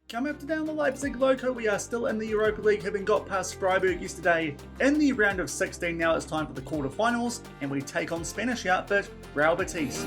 Coming up today on the Leipzig Loko, we are still in the Europa League, having got past Freiburg yesterday. In the round of 16 now, it's time for the quarterfinals, and we take on Spanish outfit Real Betis.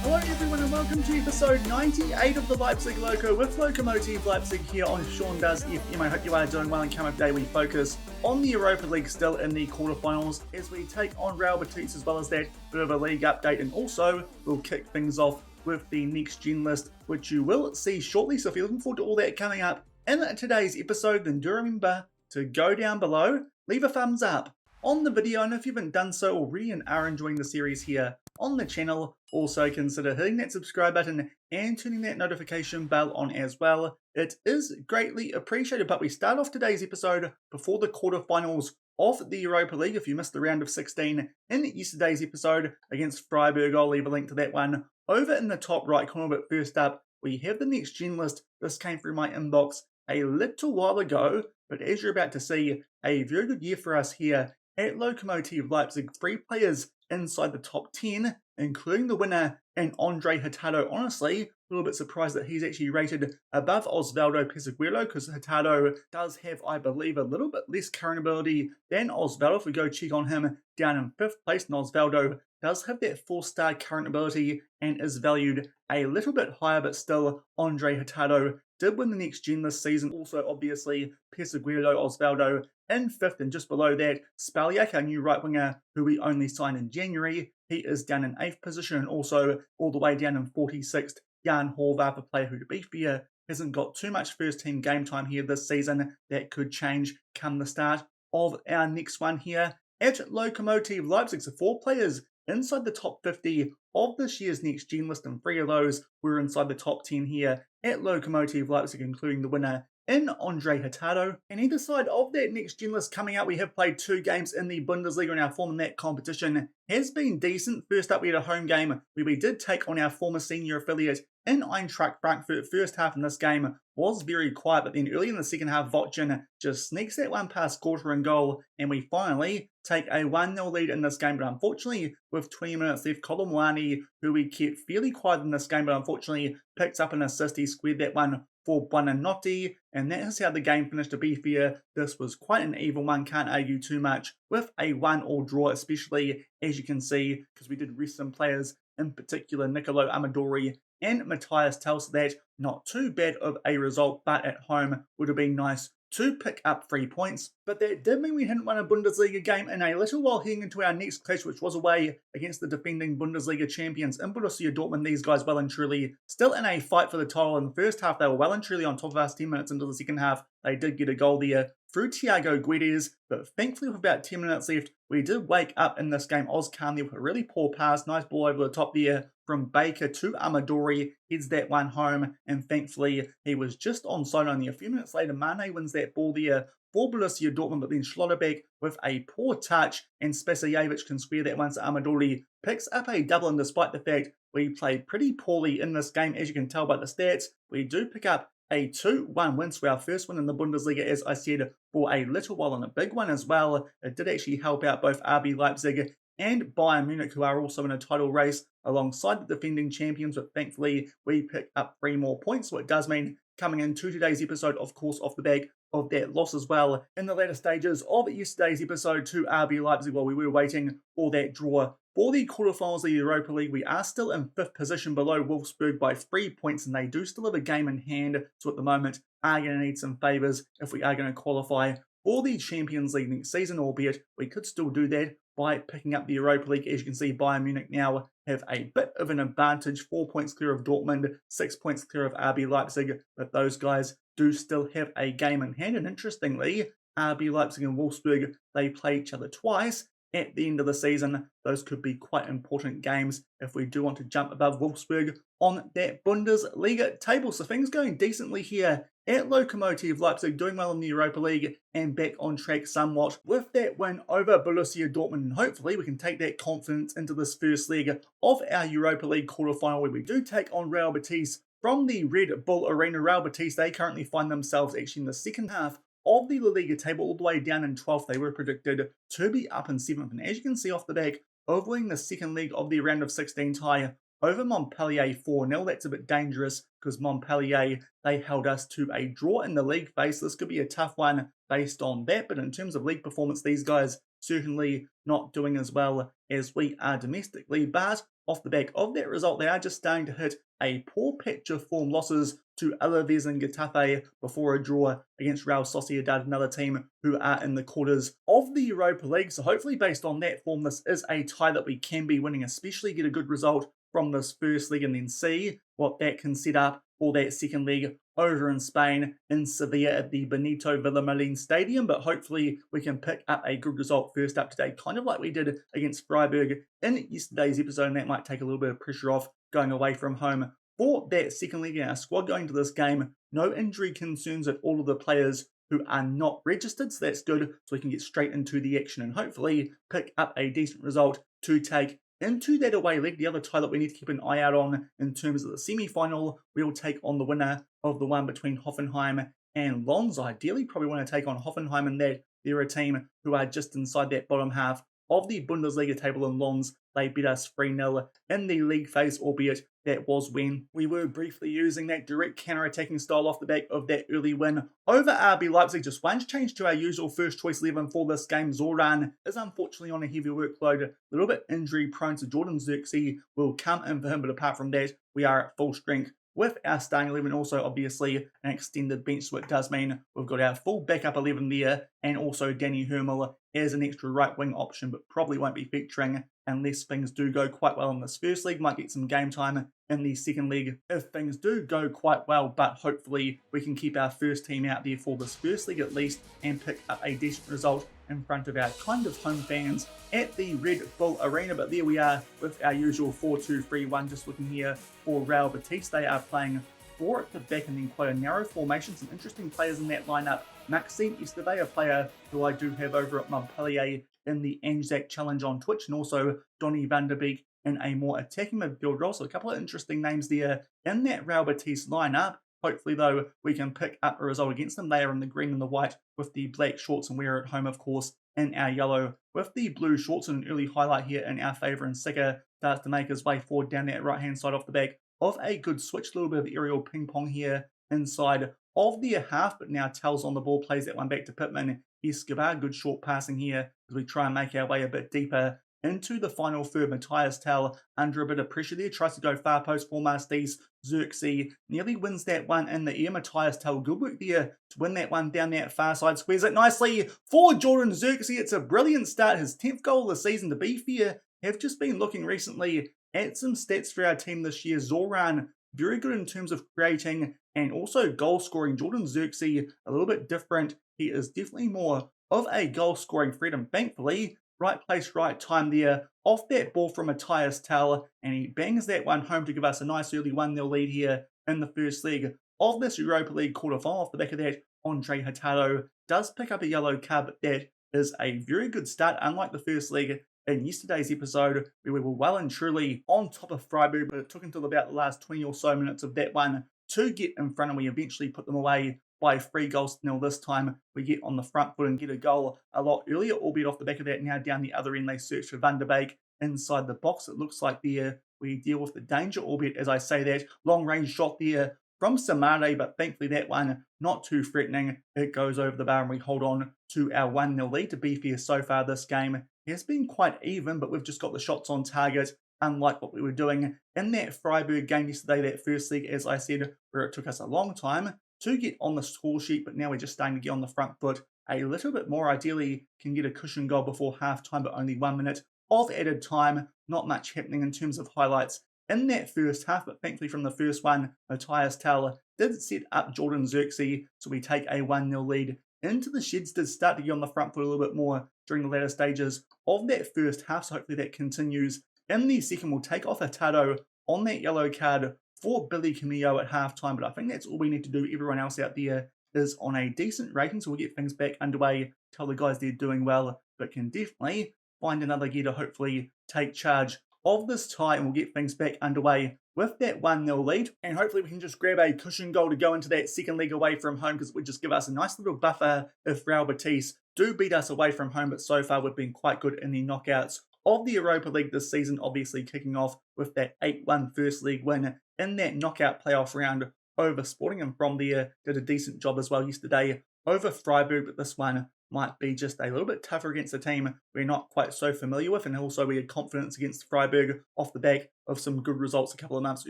Hello everyone and welcome to episode 98 of the Leipzig Loko with Lokomotive Leipzig here on Sean Does FM. I hope you are doing well, and come up today we focus on the Europa League still in the quarterfinals as we take on Real Betis, as well as that bit of a league update, and also we'll kick things off with the next gen list, which you will see shortly. So if you're looking forward to all that coming up in today's episode, then do remember to go down below, leave a thumbs up on the video, and if you haven't done so already and are enjoying the series here on the channel, also consider hitting that subscribe button and turning that notification bell on as well. It is greatly appreciated. But we start off today's episode before the quarterfinals of the Europa League. If you missed the round of 16 in yesterday's episode against Freiburg, I'll leave a link to that one over in the top right corner. But first up, we have the next gen list. This came through my inbox a little while ago, but as you're about to see, a very good year for us here at Lokomotive Leipzig. 3 players inside the top 10, including the winner and Andre Hurtado. Honestly, a little bit surprised that he's actually rated above Osvaldo Peseguilo, because Hurtado does have, I believe, a little bit less current ability than Osvaldo. If we go check on him, down in 5th place, and Osvaldo does have that 4-star current ability and is valued a little bit higher, but still Andre Hurtado did win the next gen this season. Also, obviously, Peseguilo, Osvaldo in 5th, and just below that, Spaliak, our new right winger, who we only signed in January. He is down in 8th position, and also all the way down in 46th, Jan Horvath, a player who, to be fair, hasn't got too much first team game time here this season. That could change come the start of our next one here at Lokomotive Leipzig. So 4 players inside the top 50 of this year's next gen list, and 3 of those were inside the top 10 here at Lokomotive Leipzig, including the winner in Andre Hurtado. And either side of that next gen list coming out, we have played 2 games in the Bundesliga, and our form in that competition has been decent. First up, we had a home game where we did take on our former senior affiliate in Eintracht Frankfurt. First half in this game was very quiet, but then early in the second half, Votchin just sneaks that one past quarter and goal, and we finally take a 1-0 lead in this game. But unfortunately, with 20 minutes left, Colomwani, who we kept fairly quiet in this game, but unfortunately picks up an assist. He squared that one for Buonanotte, and that is how the game finished. To be fair, this was quite an even one, can't argue too much with a 1-1 draw, especially as you can see, because we did rest some players, in particular Nicolo Amadori and Matthias Tell, so that not too bad of a result, but at home would have been nice to pick up 3 points. But that did mean we hadn't won a Bundesliga game in a little while, heading into our next clash, which was away against the defending Bundesliga champions in Borussia Dortmund. These guys well and truly still in a fight for the title. In the first half, they were well and truly on top of us. 10 minutes into the second half, they did get a goal there through Thiago Guedes, but thankfully with about 10 minutes left, we did wake up in this game. Ozcan there with a really poor pass, nice ball over the top there from Baker to Amadori, heads that one home, and thankfully he was just onside only. A few minutes later, Mane wins that ball there for Borussia Dortmund, but then Schlotterbeck with a poor touch, and Spasijevic can square that one, so Amadori picks up a double. And despite the fact we played pretty poorly in this game, as you can tell by the stats, we do pick up a 2-1 win, so our first win in the Bundesliga, as I said, for a little while, and a big one as well. It did actually help out both RB Leipzig and Bayern Munich, who are also in a title race alongside the defending champions, but thankfully we pick up 3 more points, so it does mean coming into today's episode, of course, off the back of that loss as well in the later stages of yesterday's episode to RB Leipzig, while we were waiting for that draw for the quarterfinals of the Europa League. We are still in 5th position below Wolfsburg by 3 points, and they do still have a game in hand, so at the moment are going to need some favours if we are going to qualify for the Champions League next season, albeit we could still do that by picking up the Europa League. As you can see, Bayern Munich now have a bit of an advantage, 4 points clear of Dortmund, 6 points clear of RB Leipzig, but those guys do still have a game in hand. And interestingly, RB Leipzig and Wolfsburg, they play each other twice at the end of the season. Those could be quite important games if we do want to jump above Wolfsburg on that Bundesliga table. So things going decently here at Lokomotive Leipzig, doing well in the Europa League and back on track somewhat with that win over Borussia Dortmund. And hopefully we can take that confidence into this first leg of our Europa League quarterfinal, where we do take on Real Betis from the Red Bull Arena. Real Betis, they currently find themselves actually in the second half of the La Liga table, all the way down in 12th. They were predicted to be up in 7th. And as you can see off the back, of winning the second leg of the round of 16 tie over Montpellier 4-0. That's a bit dangerous because Montpellier, they held us to a draw in the league phase. This could be a tough one based on that. But in terms of league performance, these guys certainly not doing as well as we are domestically. But off the back of that result, they are just starting to hit a poor patch of form, losses to Alaves and Getafe before a draw against Real Sociedad, another team who are in the quarters of the Europa League. So hopefully based on that form, this is a tie that we can be winning, especially get a good result from this first leg and then see what that can set up for that second leg over in Spain in Sevilla at the Benito Villamarín Stadium. But hopefully we can pick up a good result first up today, kind of like we did against Freiburg in yesterday's episode, and that might take a little bit of pressure off going away from home for that second leg. Our squad going to this game, no injury concerns at all of the players who are not registered, so that's good, so we can get straight into the action and hopefully pick up a decent result to take into that away leg. The other tie that we need to keep an eye out on in terms of the semi-final, we'll take on the winner of the one between Hoffenheim and Lens. Ideally, probably want to take on Hoffenheim, and that they're a team who are just inside that bottom half of the Bundesliga table, and Lens, they beat us 3-0 in the league phase, albeit that was when we were briefly using that direct counter-attacking style off the back of that early win over RB Leipzig. Just one change to our usual first choice 11 for this game. Zoran is unfortunately on a heavy workload, a little bit injury prone, so Jordan Xerxes will come in for him, but apart from that, we are at full strength with our starting 11. Also obviously an extended bench, so it does mean we've got our full backup 11 there, and also Danny Hermel as an extra right wing option, but probably won't be featuring unless things do go quite well in this first league. Might get some game time in the second league if things do go quite well, but hopefully we can keep our first team out there for this first league at least and pick up a decent result in front of our kind of home fans at the Red Bull Arena. But there we are with our usual 4-2-3-1, just looking here for Real Betis. They are playing 4 at the back and then quite a narrow formation. Some interesting players in that lineup. Maxime yesterday, a player who I do have over at Montpellier in the Anzac Challenge on Twitch, and also Donny van der Beek in a more attacking midfield role. So a couple of interesting names there in that Real Betis lineup. Hopefully, though, we can pick up a result against them. They are in the green and the white with the black shorts, and we're at home, of course, in our yellow with the blue shorts. And an early highlight here in our favour, and Sika starts to make his way forward down that right-hand side off the back of a good switch. A little bit of aerial ping-pong here inside of their half, but now Tells on the ball, plays that one back to Pittman. Escobar, good short passing here as we try and make our way a bit deeper into the final third. Matthias Tell under a bit of pressure there, tries to go far post for Mastis. Xerxes nearly wins that one in the air. Matthias Tell, good work there to win that one down that far side. Squares it nicely for Jordan Xerxes. It's a brilliant start, his 10th goal of the season. To be fair, have just been looking recently at some stats for our team this year. Zoran, very good in terms of creating and also goal scoring. Jordan Xerxes, a little bit different. He is definitely more of a goal scoring threat, and thankfully, right place, right time there off that ball from Matthias Tell, and he bangs that one home to give us a nice early 1-0 lead here in the first leg of this Europa League quarterfinal. Off the back of that, Andre Hurtado does pick up a yellow card, but that is a very good start, unlike the first leg in yesterday's episode where we were well and truly on top of Freiburg, but it took until about the last 20 or so minutes of that one to get in front, and we eventually put them away by 3-0. This time we get on the front foot and get a goal a lot earlier, albeit off the back of that. Now down the other end, they search for Van der Beek inside the box. It looks like there we deal with the danger, albeit as I say that, long range shot there from Samade, but thankfully that one not too threatening. It goes over the bar and we hold on to our 1-0 lead. To be fair, so far this game has been quite even, but we've just got the shots on target, unlike what we were doing in that Freiburg game yesterday, that first league, as I said, where it took us a long time to get on the score sheet, but now we're just starting to get on the front foot a little bit more. Ideally, can get a cushion goal before half-time, but only 1 minute of added time. Not much happening in terms of highlights in that first half, but thankfully from the first one, Matthias Tell did set up Jordan Xerxes, so we take a 1-0 lead into the sheds. Did start to get on the front foot a little bit more during the latter stages of that first half, so hopefully that continues. In the second, we'll take off Hurtado on that yellow card for Billy Camillo at halftime, but I think that's all we need to do. Everyone else out there is on a decent rating, so we'll get things back underway. Tell the guys they're doing well, but can definitely find another gear to hopefully take charge of this tie, and we'll get things back underway with that 1-0 lead. And hopefully we can just grab a cushion goal to go into that second leg away from home, because it would just give us a nice little buffer if Real Betis do beat us away from home. But so far we've been quite good in the knockouts of the Europa League this season, obviously kicking off with that 8-1 first league win in that knockout playoff round over Sporting, and from there did a decent job as well yesterday over Freiburg. But this one might be just a little bit tougher against a team we're not quite so familiar with, and also we had confidence against Freiburg off the back of some good results a couple of months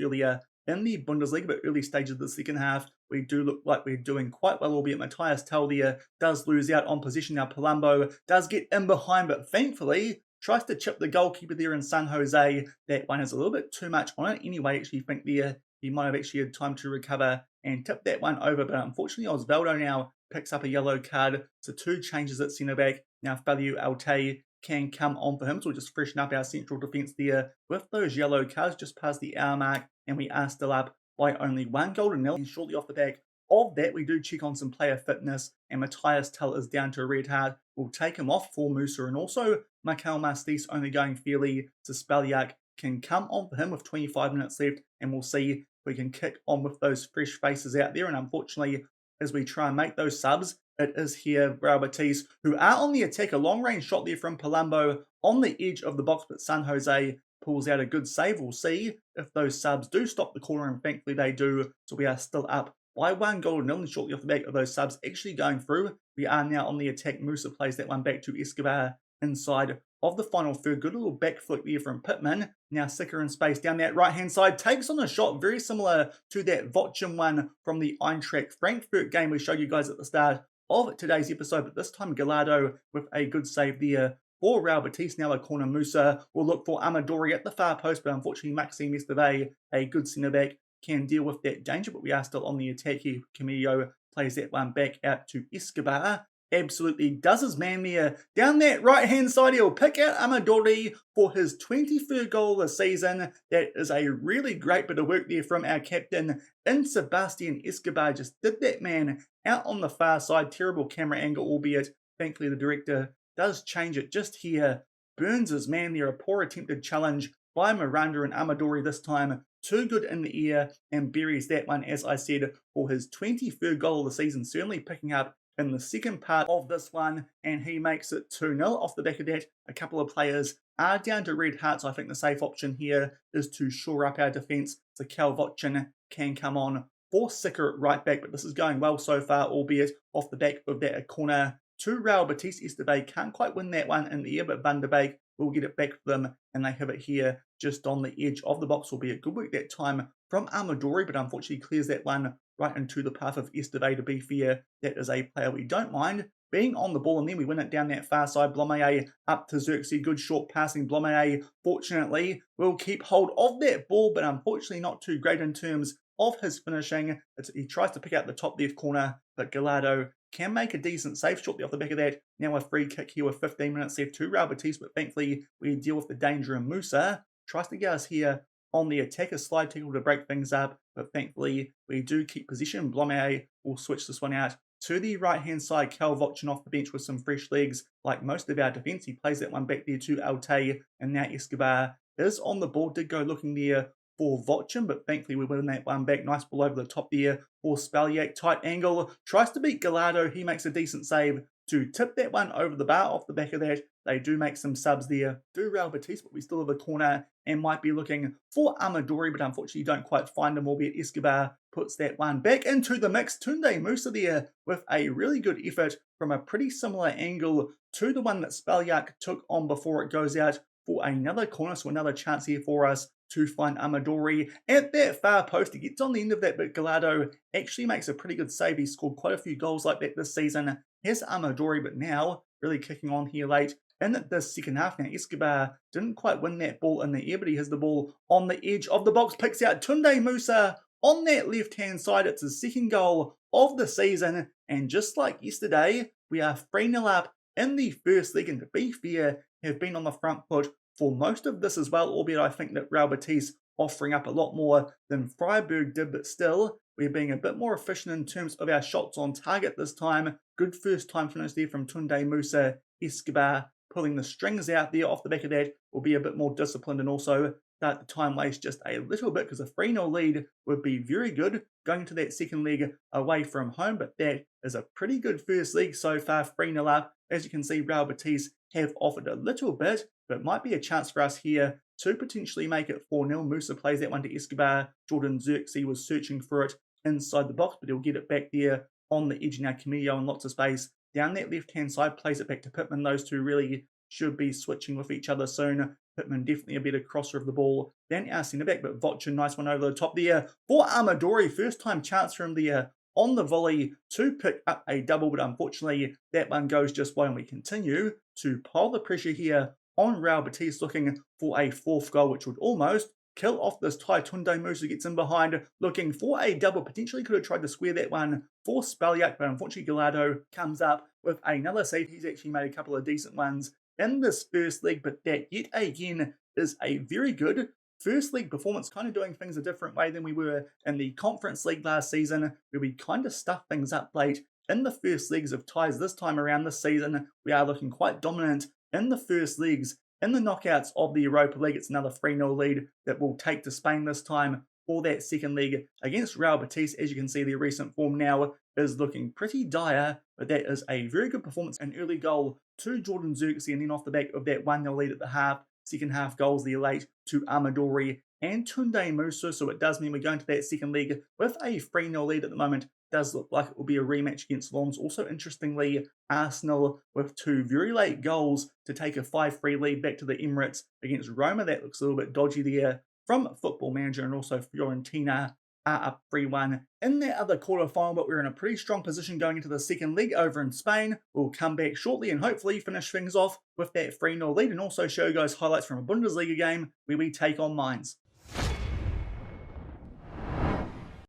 earlier in the Bundesliga. But early stages of the second half, we do look like we're doing quite well, albeit Matthias Tell there does lose out on position. Now Palumbo does get in behind, but thankfully tries to chip the goalkeeper there in San Jose. That one is a little bit too much on it anyway. Actually think there he might have actually had time to recover and tip that one over, but unfortunately Osvaldo now picks up a yellow card. So 2 changes at centre back. Now Fabio Alte can come on for him, so we'll just freshen up our central defence there with those yellow cards just past the hour mark, and we are still up by only 1-0. And shortly off the back of that, we do check on some player fitness, and Matthias Tell is down to a red card. We'll take him off for Musa, and also Michael Mastis only going fairly, so Spaliak can come on for him with 25 minutes left, and we'll see if we can kick on with those fresh faces out there. And unfortunately, as we try and make those subs, it is here Real Betis who are on the attack. A long-range shot there from Palumbo on the edge of the box, but San Jose pulls out a good save. We'll see if those subs do stop the corner, and thankfully they do. So we are still up by 1-0, and shortly off the back of those subs actually going through, we are now on the attack. Musa plays that one back to Escobar inside of the final third. Good little back flick there from Pittman. Now Sicker in space down that right-hand side, takes on a shot very similar to that Vochim one from the Eintracht Frankfurt game we showed you guys at the start of today's episode, but this time Gallardo with a good save there for Real Betis. Now a corner. Musa will look for Amadori at the far post, but unfortunately Maxime Esteve, a good centre-back, can deal with that danger, but we are still on the attack here. Camillo plays that one back out to Escobar. Absolutely does his man there. Down that right-hand side, he'll pick out Amadori for his 23rd goal of the season. That is a really great bit of work there from our captain in Sebastian Escobar. Just did that man out on the far side. Terrible camera angle, albeit thankfully the director does change it just here. Burns his man there. A poor attempted challenge by Miranda, and Amadori this time too good in the air and buries that one, as I said, for his 23rd goal of the season. Certainly picking up in the second part of this one, and he makes it 2-0. Off the back of that, a couple of players are down to red hearts. I think the safe option here is to shore up our defence, so Cal Vochin can come on for Sicker at right back, but this is going well so far, albeit off the back of that a corner to Real Betis. Esteve can't quite win that one in the air, but Van der Beek will get it back for them, and they have it here just on the edge of the box. Will be a good work that time from Amadori, but unfortunately clears that one right into the path of Esteve. To be fair, that is a player we don't mind being on the ball, and then we win it down that far side. Blomaye up to Xerxes. Good short passing. Blomaye, fortunately, will keep hold of that ball, but unfortunately not too great in terms of his finishing. He tries to pick out the top left corner, but Gallardo can make a decent save shortly off the back of that. Now a free kick here with 15 minutes left to Real Betis, but thankfully we deal with the danger, and Musa tries to get us here on the attack. A slide tackle to break things up, but thankfully we do keep possession. Blomaye will switch this one out to the right-hand side. Cal Vochin off the bench with some fresh legs. Like most of our defence, he plays that one back there to Alte, and now Escobar is on the ball. Did go looking there for Vochin, but thankfully we win that one back. Nice ball over the top there for Spaliak. Tight angle, tries to beat Gallardo. He makes a decent save to tip that one over the bar. Off the back of that, they do make some subs there. Do Real Betis, but we still have a corner and might be looking for Amadori, but unfortunately don't quite find him, albeit Escobar puts that one back into the mix. Tunde Musa there with a really good effort from a pretty similar angle to the one that Spaliak took on before it goes out for another corner. So another chance here for us to find Amadori at that far post. He gets on the end of that, but Gallardo actually makes a pretty good save. He scored quite a few goals like that this season. Here's Amadori, but now really kicking on here late in the second half. Now Escobar didn't quite win that ball in the air, but he has the ball on the edge of the box, picks out Tunde Musa on that left-hand side. It's his second goal of the season, and just like yesterday, we are 3-0 up in the first leg, and to be fair, have been on the front foot for most of this as well, albeit I think that Real Betis offering up a lot more than Freiburg did, but still, we're being a bit more efficient in terms of our shots on target this time. Good first time finish there from Tunde Musa. Escobar pulling the strings out there. Off the back of that, will be a bit more disciplined and also start the time waste just a little bit, because a 3-0 lead would be very good going to that second leg away from home. But that is a pretty good first leg so far, 3-0 up. As you can see, Real Betis have offered a little bit, but might be a chance for us here to potentially make it 4-0. Musa plays that one to Escobar. Jordan Xerxes was searching for it inside the box, but he'll get it back there on the edge now. Camillo in lots of space down that left-hand side, plays it back to Pittman. Those two really should be switching with each other soon. Pittman definitely a better crosser of the ball than our centre-back, but Vochin, nice one over the top there for Amadori. First time chance for him there on the volley to pick up a double, but unfortunately that one goes just wide, and we continue to pile the pressure here on Real Betis, looking for a fourth goal, which would almost kill off this tie. Tunde Musa gets in behind, looking for a double. Potentially could have tried to square that one for Spaliak, but unfortunately Gallardo comes up with another save. He's actually made a couple of decent ones in this first leg, but that yet again is a very good first league performance, kind of doing things a different way than we were in the Conference League last season, where we kind of stuffed things up late in the first legs of ties. This time around this season, we are looking quite dominant in the first legs. In the knockouts of the Europa League, it's another 3-0 lead that we'll take to Spain this time for that second leg against Real Betis. As you can see, their recent form now is looking pretty dire, but that is a very good performance. An early goal to Jordan Xerxes, and then off the back of that 1-0 lead at the half, second half goals there late to Amadori and Tunde Musa. So it does mean we're going to that second leg with a 3-0 lead at the moment. Does look like it will be a rematch against Lens. Also, interestingly, Arsenal with two very late goals to take a 5-3 lead back to the Emirates against Roma. That looks a little bit dodgy there from Football Manager, and also Fiorentina are up 3-1 in their other quarterfinal, but we're in a pretty strong position going into the second leg over in Spain. We'll come back shortly and hopefully finish things off with that 3-0 lead, and also show you guys highlights from a Bundesliga game where we take on Mainz.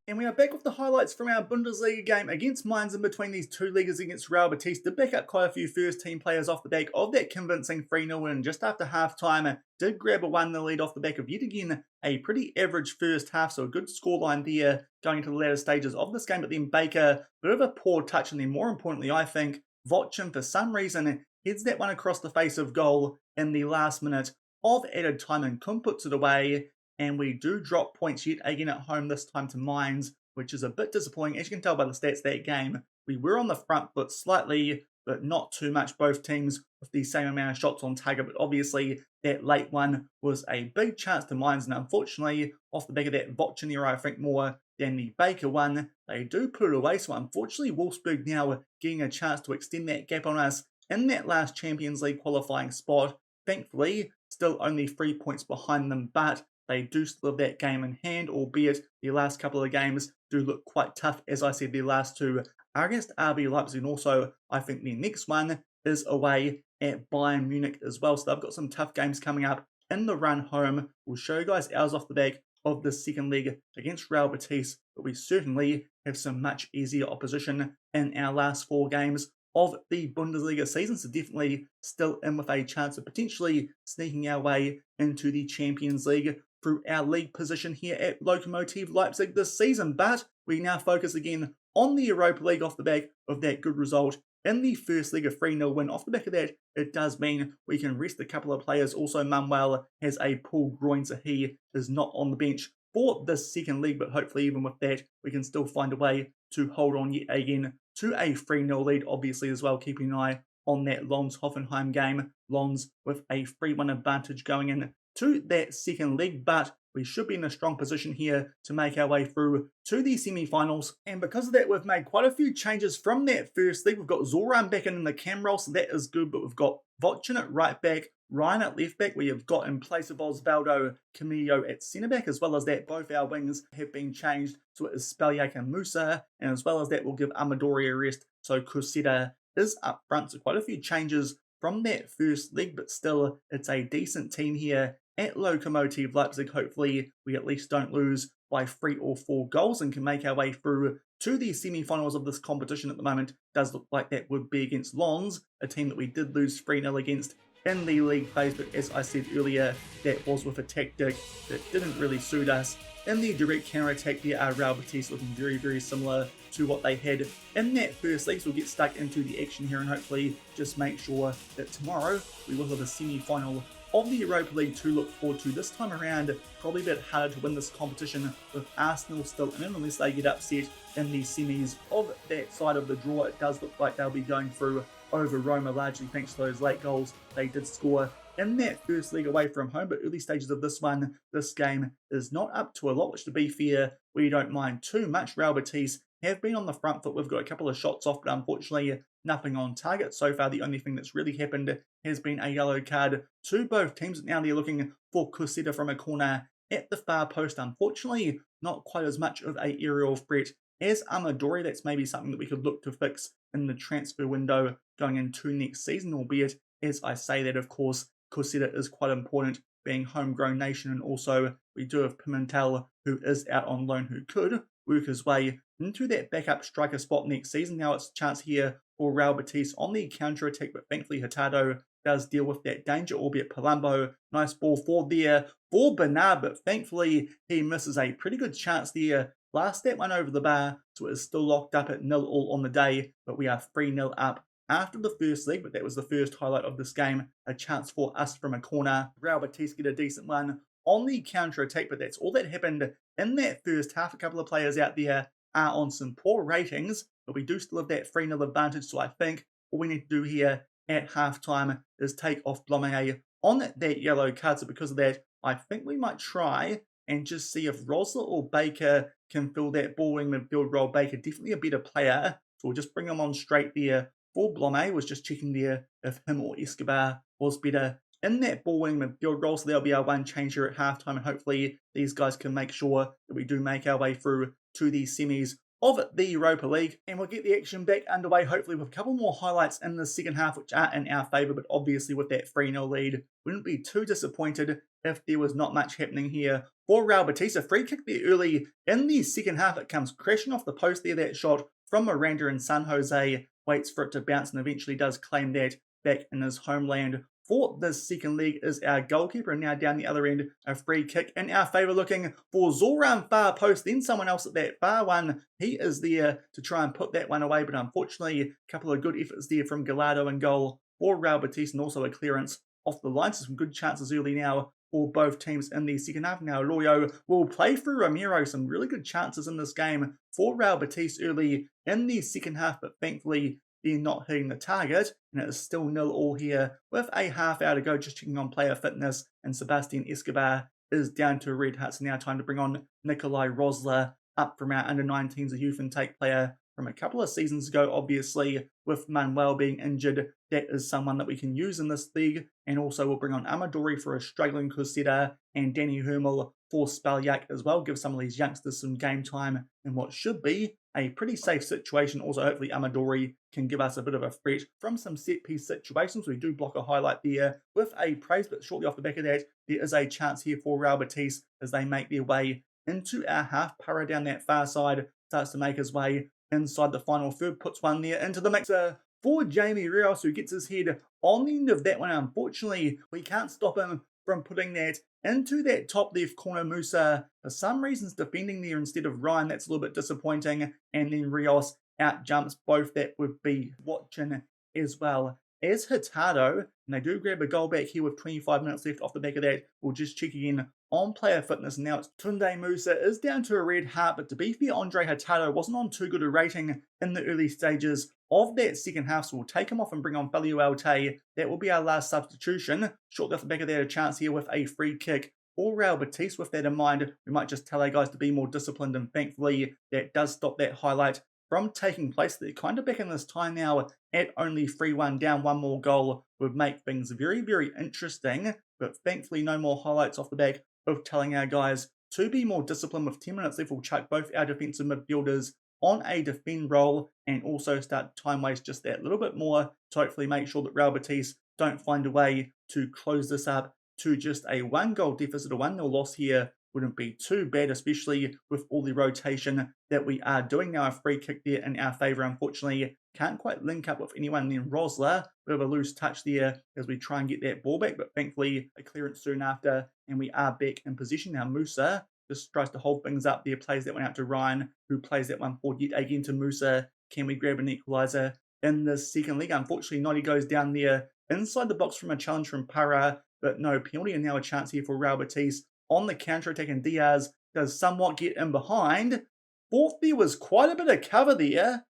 And we are back with the highlights from our Bundesliga game against Mainz. In between these two leaguers against Real Betis, did back up quite a few first team players off the back of that convincing 3-0 win just after half time. Did grab a 1-0 lead off the back of yet again a pretty average first half, so a good scoreline there going into the latter stages of this game. But then Baker, bit of a poor touch, and then more importantly, I think Vochin for some reason heads that one across the face of goal in the last minute of added time, and Kun puts it away. And we do drop points yet again at home, this time to Mainz, which is a bit disappointing. As you can tell by the stats that game, we were on the front foot slightly, but not too much. Both teams with the same amount of shots on target, but obviously that late one was a big chance to Mainz, and unfortunately, off the back of that Vochin error, I think more than the Baker one, they do put it away. So unfortunately, Wolfsburg now getting a chance to extend that gap on us in that last Champions League qualifying spot. Thankfully, still only 3 points behind them, but they do still have that game in hand, albeit the last couple of games do look quite tough. As I said, the last two are against RB Leipzig, and also I think the next one is away at Bayern Munich as well. So they've got some tough games coming up in the run home. We'll show you guys ours off the back of the second leg against Real Betis, but we certainly have some much easier opposition in our last 4 games of the Bundesliga season, so definitely still in with a chance of potentially sneaking our way into the Champions League through our league position here at Lokomotive Leipzig this season. But we now focus again on the Europa League off the back of that good result in the first leg, a 3-0 win. Off the back of that, it does mean we can rest a couple of players. Also, Manuel has a pulled groin, so he is not on the bench for this second leg, but hopefully even with that, we can still find a way to hold on yet again to a 3-0 lead. Obviously as well, keeping an eye on that Lens-Hoffenheim game. Lens with a 3-1 advantage going in to that second leg, but we should be in a strong position here to make our way through to the semi-finals. And because of that, we've made quite a few changes from that first leg. We've got Zoran back in the cam role, so that is good, but we've got Vochin at right back, Ryan at left back. We have got in place of Osvaldo Camillo at centre back. As well as that, both our wings have been changed, so it is Spaliak and Musa, and as well as that, we'll give Amadori a rest, so Cuseta is up front. So quite a few changes from that first leg, but still it's a decent team here at Lokomotive Leipzig. Hopefully we at least don't lose by 3 or 4 goals and can make our way through to the semi-finals of this competition. At the moment, does look like that would be against Lens, a team that we did lose 3-0 against in the league phase, but as I said earlier, that was with a tactic that didn't really suit us. In the direct counter-attack there are Real Betis looking very similar to what they had in that first leg, so we'll get stuck into the action here and hopefully just make sure that tomorrow we will have a semi-final of the Europa League to look forward to. This time around, probably a bit harder to win this competition with Arsenal still in unless they get upset in the semis of that side of the draw. It does look like they'll be going through over Roma largely thanks to those late goals they did score in that first leg away from home, but early stages of this one, this game is not up to a lot, which to be fair, we don't mind too much. Real Betis have been on the front foot. We've got a couple of shots off, but unfortunately nothing on target. So far, the only thing that's really happened has been a yellow card to both teams. Now they're looking for Cosetta from a corner at the far post. Unfortunately, not quite as much of a aerial threat as Amadori. That's maybe something that we could look to fix in the transfer window going into next season, albeit, as I say that, of course, Cosetta is quite important, being homegrown nation, and also we do have Pimentel, who is out on loan, who could work his way into that backup striker spot next season. Now it's a chance here for Real Betis on the counter-attack, but thankfully Hurtado does deal with that danger, albeit Palumbo, nice ball forward there for Bernard, but thankfully he misses a pretty good chance there. Blast that one over the bar, so it is still locked up at 0-0 on the day, but we are 3-0 up after the first leg, but that was the first highlight of this game, a chance for us from a corner. Real Betis get a decent one on the counter-attack, but that's all that happened in that first half. A couple of players out there are on some poor ratings, but we do still have that 3-0 advantage, so I think all we need to do here at halftime is take off Blomé on that yellow card. So because of that, I think we might try and just see if Rosler or Baker can fill that ball wing midfield role. Baker definitely a better player, so we'll just bring him on straight there for Blomé. Was just checking there if him or Escobar was better in that ball wing midfield role. So that'll be our one change here at halftime, and hopefully these guys can make sure that we do make our way through to the semis of the Europa League, and we'll get the action back underway, hopefully with a couple more highlights in the second half, which are in our favour, but obviously with that 3-0 lead, wouldn't be too disappointed if there was not much happening here for Real Betis. A free kick there early in the second half, it comes crashing off the post there, that shot from Miranda, and San Jose waits for it to bounce and eventually does claim that back in his homeland. For this second leg is our goalkeeper, and now down the other end, a free kick in our favour, looking for Zoran far post, then someone else at that far one. He is there to try and put that one away, but unfortunately, a couple of good efforts there from Gallardo in goal for Real Betis, and also a clearance off the line. So some good chances early now for both teams in the second half. Now Arroyo will play through Ramiro. Some really good chances in this game for Real Betis early in the second half, but thankfully they're not hitting the target, and it is still 0-0 here with a half hour to go. Just checking on player fitness, and Sebastian Escobar is down to a red hut. So now time to bring on Nikolai Rosler up from our under-19s, a youth intake player from a couple of seasons ago. Obviously, with Manuel being injured, that is someone that we can use in this league. And also we'll bring on Amadori for a struggling Cosetta and Danny Hermel for Spalyak as well. Give some of these youngsters some game time in what should be a pretty safe situation. Also, hopefully Amadori can give us a bit of a threat from some set-piece situations. We do block a highlight there with a praise, but shortly off the back of that, there is a chance here for Real Betis as they make their way into our half. Para down that far side starts to make his way inside the final third, puts one there into the mixer for Jamie Rios, who gets his head on the end of that one. Unfortunately, we can't stop him from putting that into that top left corner. Musa, for some reasons, defending there instead of Ryan. That's a little bit disappointing. And then Rios out jumps both that would be watching as well as Hurtado. And they do grab a goal back here with 25 minutes left. Off the back of that, we'll just check again on player fitness. Now it's Tunde Musa is down to a red heart, but to be fair, Andre Hurtado wasn't on too good a rating in the early stages of that second half, so we'll take him off and bring on Faluelte. That will be our last substitution. Shortly off the back of that, a chance here with a free kick for Real Betis. With that in mind, we might just tell our guys to be more disciplined, and thankfully that does stop that highlight from taking place. They're kind of back in this tie now at only 3-1 down. One more goal would make things very interesting, but thankfully no more highlights off the back of telling our guys to be more disciplined. With 10 minutes left, we'll chuck both our defensive midfielders on a defend role and also start time waste just that little bit more to hopefully make sure that Real Betis don't find a way to close this up to just a 1-goal deficit. A 1-0 loss here wouldn't be too bad, especially with all the rotation that we are doing. Now a free kick there in our favour. Unfortunately, can't quite link up with anyone. And then Rosler, bit of a loose touch there as we try and get that ball back, but thankfully a clearance soon after, and we are back in position. Now Musa just tries to hold things up there, plays that one out to Ryan, who plays that one forward yet again to Musa. Can we grab an equaliser in the second leg? Unfortunately, Noddy goes down there inside the box from a challenge from Para, but no penalty, and now a chance here for Real Betis on the counter-attack, and Diaz does somewhat get in behind. Thought there was quite a bit of cover there.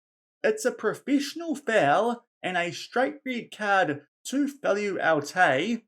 It's a professional foul and a straight red card to Feliu Alte.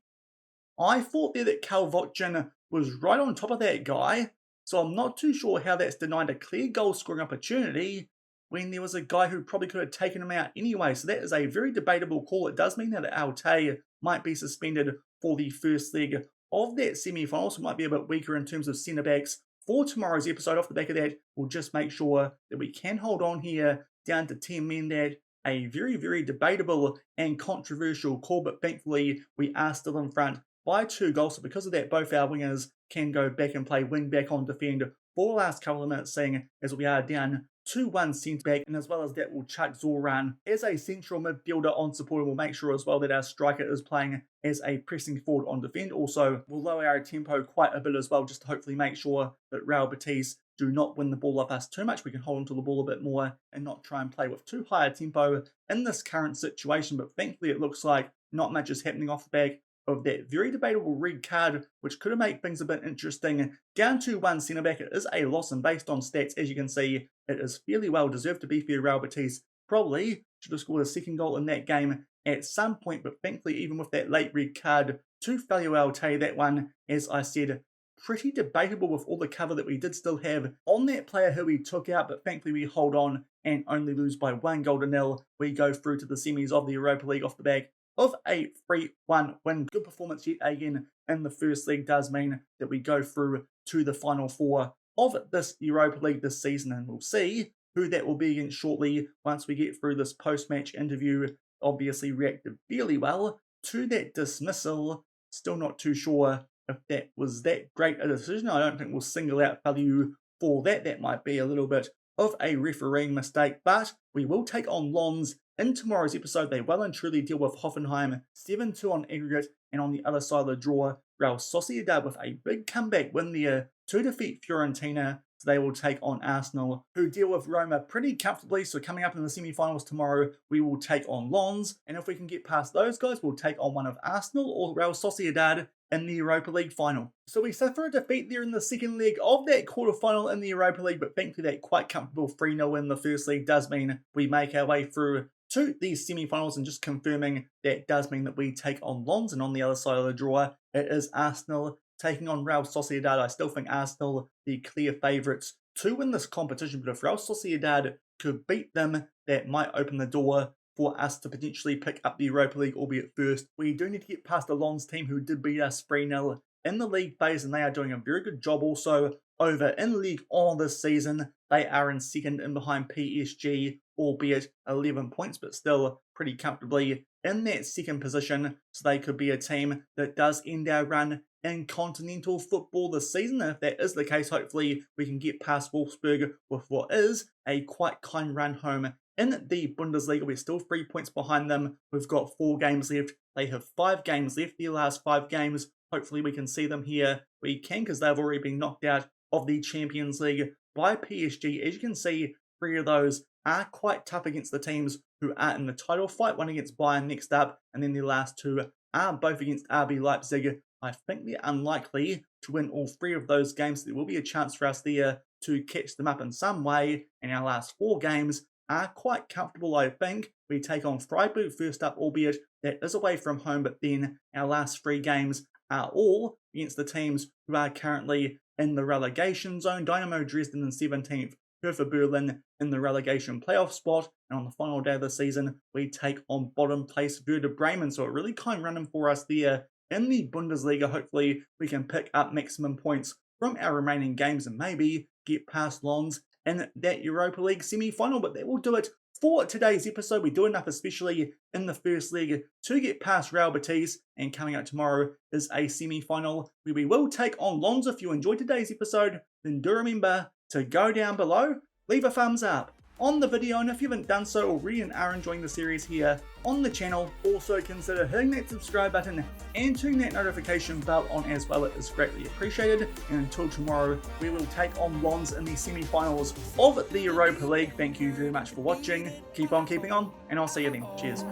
I thought there that Kalvotjan was right on top of that guy, so I'm not too sure how that's denied a clear goal scoring opportunity when there was a guy who probably could have taken him out anyway. So that is a very debatable call. It does mean that Alte might be suspended for the first leg of that semi-final, so might be a bit weaker in terms of centre-backs for tomorrow's episode. Off the back of that, we'll just make sure that we can hold on here down to 10 men. That a very, very debatable and controversial call, but thankfully we are still in front by 2 goals. So because of that, both our wingers can go back and play wing back on defend for the last couple of minutes, seeing as we are down 2-1 centre back, and as well as that, we'll chuck Zoran as a central midfielder on support, and we'll make sure as well that our striker is playing as a pressing forward on defend. Also, we'll lower our tempo quite a bit as well, just to hopefully make sure that Real Betis do not win the ball off us too much. We can hold onto the ball a bit more and not try and play with too high a tempo in this current situation. But thankfully, it looks like not much is happening off the back of that very debatable red card, which could have made things a bit interesting. Down to 1 centre-back, it is a loss, and based on stats, as you can see, it is fairly well deserved. To be fair, Real Betis probably should have scored a second goal in that game at some point, but thankfully, even with that late red card to Feliu Alte, that one, as I said, pretty debatable with all the cover that we did still have on that player who we took out, but thankfully we hold on and only lose by 1-0. We go through to the semis of the Europa League off the back of a 3-1 win. Good performance yet again in the first leg does mean that we go through to the final 4 of this Europa League this season, and we'll see who that will be against shortly once we get through this post-match interview. Obviously reacted fairly well to that dismissal. Still not too sure if that was that great a decision. I don't think we'll single out value for that. That might be a little bit of a refereeing mistake, but we will take on Lons in tomorrow's episode. They well and truly deal with Hoffenheim 7-2 on aggregate, and on the other side of the draw, Real Sociedad with a big comeback win there to defeat Fiorentina. So they will take on Arsenal, who deal with Roma pretty comfortably. So coming up in the semi-finals tomorrow, we will take on Lons, and if we can get past those guys, we'll take on one of Arsenal or Real Sociedad in the Europa League final. So we suffer a defeat there in the second leg of that quarterfinal in the Europa League, but thankfully that quite comfortable 3-0 in the first leg does mean we make our way through to these semi-finals, and just confirming that does mean that we take on Lons, and on the other side of the draw, it is Arsenal taking on Real Sociedad. I still think Arsenal the clear favourites to win this competition, but if Real Sociedad could beat them, that might open the door for us to potentially pick up the Europa League, albeit first. We do need to get past the Lons team, who did beat us 3-0 in the league phase, and they are doing a very good job also over in League On this season. They are in second in behind PSG, albeit 11 points, but still pretty comfortably in that second position. So they could be a team that does end our run in continental football this season. And if that is the case, hopefully we can get past Wolfsburg with what is a quite kind run home in the Bundesliga. We're still 3 points behind them. We've got 4 games left. They have 5 games left. The last 5 games, hopefully we can see them here. We can, because they've already been knocked out of the Champions League by PSG. As you can see, 3 of those are quite tough against the teams who are in the title fight. One against Bayern next up, and then the last 2 are both against RB Leipzig. I think they're unlikely to win all 3 of those games. There will be a chance for us there to catch them up in some way, and our last 4 games are quite comfortable, I think. We take on Freiburg first up, albeit that is away from home, but then our last 3 games are all against the teams who are currently in the relegation zone. Dynamo Dresden in 17th, Hertha Berlin in the relegation playoff spot, and on the final day of the season, we take on bottom place Werder Bremen. So a really kind running for us there in the Bundesliga. Hopefully we can pick up maximum points from our remaining games and maybe get past Lons in that Europa League semi-final. But that will do it for today's episode. We do enough, especially in the first leg, to get past Real Betis, and coming out tomorrow is a semi-final where we will take on Lons. If you enjoyed today's episode, then do remember to go down below, leave a thumbs up on the video, and if you haven't done so already and are enjoying the series here on the channel, also consider hitting that subscribe button and turning that notification bell on as well. It is greatly appreciated. And until tomorrow, we will take on Lons in the semi-finals of the Europa League. Thank you very much for watching. Keep on keeping on, and I'll see you then. Cheers.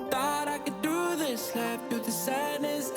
Thought I could do this, slept through the sadness.